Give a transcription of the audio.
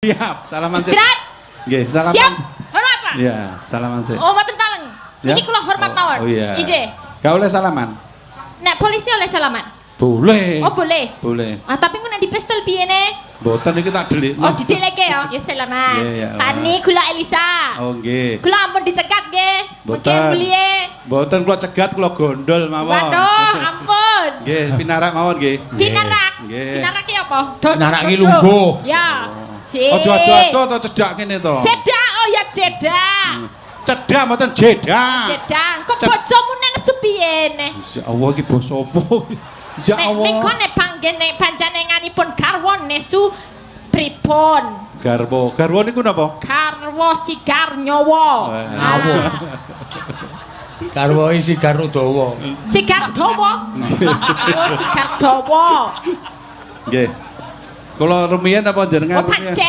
Siap, salaman sih. Istirahat. Nggih, salaman. Siap. Hormat, Pak. Iya, salaman sih. Oh, mboten kaleng. Ya? Iki kula hormat mawon. Oh iya. Ije. Gak oleh salaman? Nek polisi oleh salaman. Boleh. Oh, boleh. Boleh. Ah, tapi ngono di pistol piye ne? Boten iki tak delik. Oh, dideleke ya. Ya salaman. Iya, iya. Tani kula Elisa. Oh, nggih. Kula ampun dicegat nggih. Boten. Mungkin mulie. Boten kula cegat kula gondol mawon. Waduh, ampun. Nggih, pinarak mawon nggih. Pinarak. Nggih. Pinarak ki apa? Pinarak ki lungguh. Ya. Ojo ado-ado to cedak kene to. Cedak, oh ya cedak. Cedak mboten jedak. Cedak. Kok bojomu nang sepiye ne? Ya Allah iki basa apa? Ya Allah. Nek kene panggen nek panjenenganipun garwa nesu pripun? Garwa. Garwa niku napa? Garwa sigar nyawa. Ngawur. Karwo sigar Udawa. Sigar dawa. Oh, sigar dawa. Nggih. Kula rumiyin apa jenengan Oh, pancen